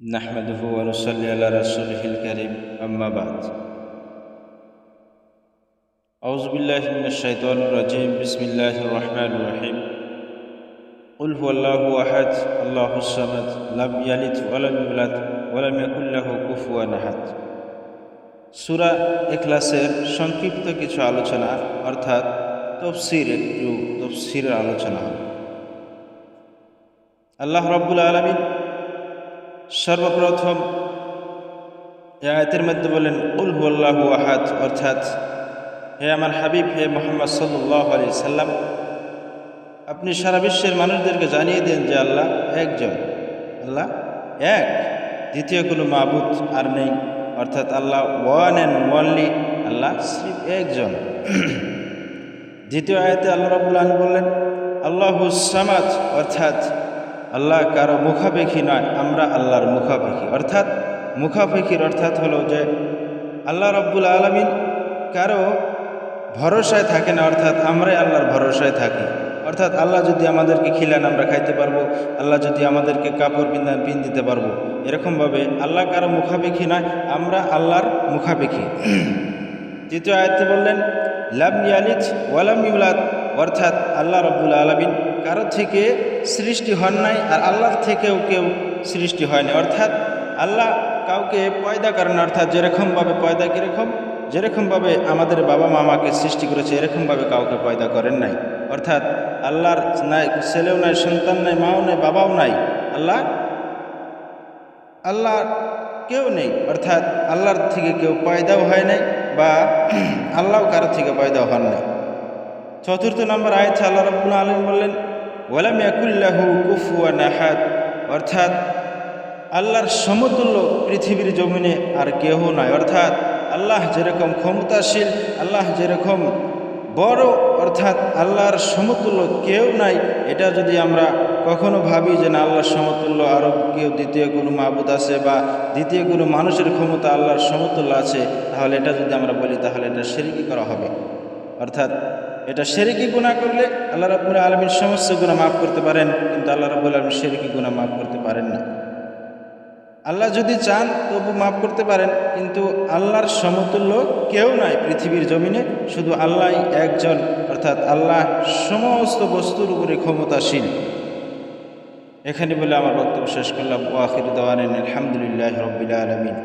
نحمده ونصلي على رسوله الكريم أما بعد أعوذ بالله من الشيطان الرجيم بسم الله الرحمن الرحيم قل هو الله أحد الله الصمد لم يلد ولم يولد ولم يكن له كفوا أحد সূরা ইখলাসের সংক্ষিপ্ত কিছু আলোচনা অর্থাৎ তফসিরের আলোচনা হবে। আল্লাহ রাব্বুল আলামিন সর্বপ্রথম এই আয়াতের মধ্যে বলেন কুল হুয়াল্লাহু আহাদ, অর্থাৎ হে আমার হাবিব, হে মুহাম্মদ সাল্লাল্লাহু আলাইহি সাল্লাম, আপনি সারা বিশ্বের মানুষদেরকে জানিয়ে দেন যে আল্লাহ একজন, আল্লাহ এক, দ্বিতীয় কোনো মাবুদ আর নেই, অর্থাৎ আল্লাহ ওয়ান অ্যান্ড ওয়ানলি, আল্লাহ সির্ফ একজন। দ্বিতীয় আয়াতে আল্লাহ রাব্বুল আলামিন বললেন আল্লাহুস সামাদ, অর্থাৎ আল্লাহ কারো মুখাপেক্ষী নয়, আমরা আল্লাহর মুখাপেক্ষী। অর্থাৎ মুখাপেক্ষীর অর্থাৎ হলো যে আল্লাহ রাব্বুল আলামিন কারো ভরসায় থাকে না, অর্থাৎ আমরাই আল্লাহর ভরসায় থাকি। অর্থাৎ আল্লাহ যদি আমাদেরকে খিলান আমরা খাইতে পারবো, আল্লাহ যদি আমাদেরকে কাপড় পিন দিতে পারবো, এরকমভাবে আল্লাহ কারো মুখাপেক্ষী নয়, আমরা আল্লাহর মুখাপেক্ষী। তৃতীয় আয়াতে বললেন লাম ইয়ালিদ ওয়ালাম ইউলাদ, অর্থাৎ আল্লাহ রাব্বুল আলামিন কারো থেকে সৃষ্টি হন নাই আর আল্লাহ থেকেও কেউ সৃষ্টি হয়নি। অর্থাৎ আল্লাহ কাউকে পয়দা করেন, অর্থাৎ যেরকমভাবে পয়দা যেরকমভাবে আমাদের বাবা মা আমাকে সৃষ্টি করেছে এরকমভাবে কাউকে পয়দা করেন নাই। অর্থাৎ আল্লাহর নাই ছেলেও নাই, সন্তান নাই, মাও নাই, বাবাও নাই, আল্লাহ কেউ নেই। অর্থাৎ আল্লাহর থেকে কেউ পয়দাও হয় নাই বা আল্লাহ কারো থেকে পয়দাও হন নাই। চতুর্থ নম্বর আয়াতে আল্লাহ রাব্বুল আলামিন বললেন ওয়ালাম ইয়াকুল লাহু কুফুয়ান আহাদ, অর্থাৎ আল্লাহর সমতুল্য পৃথিবীর জমিনে আর কেউ নাই। অর্থাৎ আল্লাহ যেরকম ক্ষমতাশীল, আল্লাহ যেরকম বড়, অর্থাৎ আল্লাহর সমতুল্য কেউ নাই। এটা যদি আমরা কখনো ভাবি যে না আল্লাহর সমতুল্য আরও কেউ দ্বিতীয় কোনো মাবুদ আছে বা দ্বিতীয় কোনো মানুষের ক্ষমতা আল্লাহর সমতুল্য আছে, তাহলে এটা যদি আমরা বলি তাহলে এটা শিরকি করা হবে। অর্থাৎ এটা শিরকি গুনাহ করলে আল্লাহ রাব্বুল আলামিন সমস্ত গুনাহ মাফ করতে পারেন, কিন্তু আল্লাহ রাব্বুল আলামিন শিরকি গুনাহ মাফ করতে পারেন না। আল্লাহ যদি চান তবু মাফ করতে পারেন, কিন্তু আল্লাহর সমতুল্য কেউ নাই পৃথিবীর জমিনে, শুধু আল্লাহ একজন। অর্থাৎ আল্লাহ সমস্ত বস্তুর উপরে ক্ষমতাশীল। এখানে বলে আমার বক্তব্য শেষ করলাম। ওয়া আখিরু দাওয়ানা আলহামদুলিল্লাহি রাব্বিল আলামিন।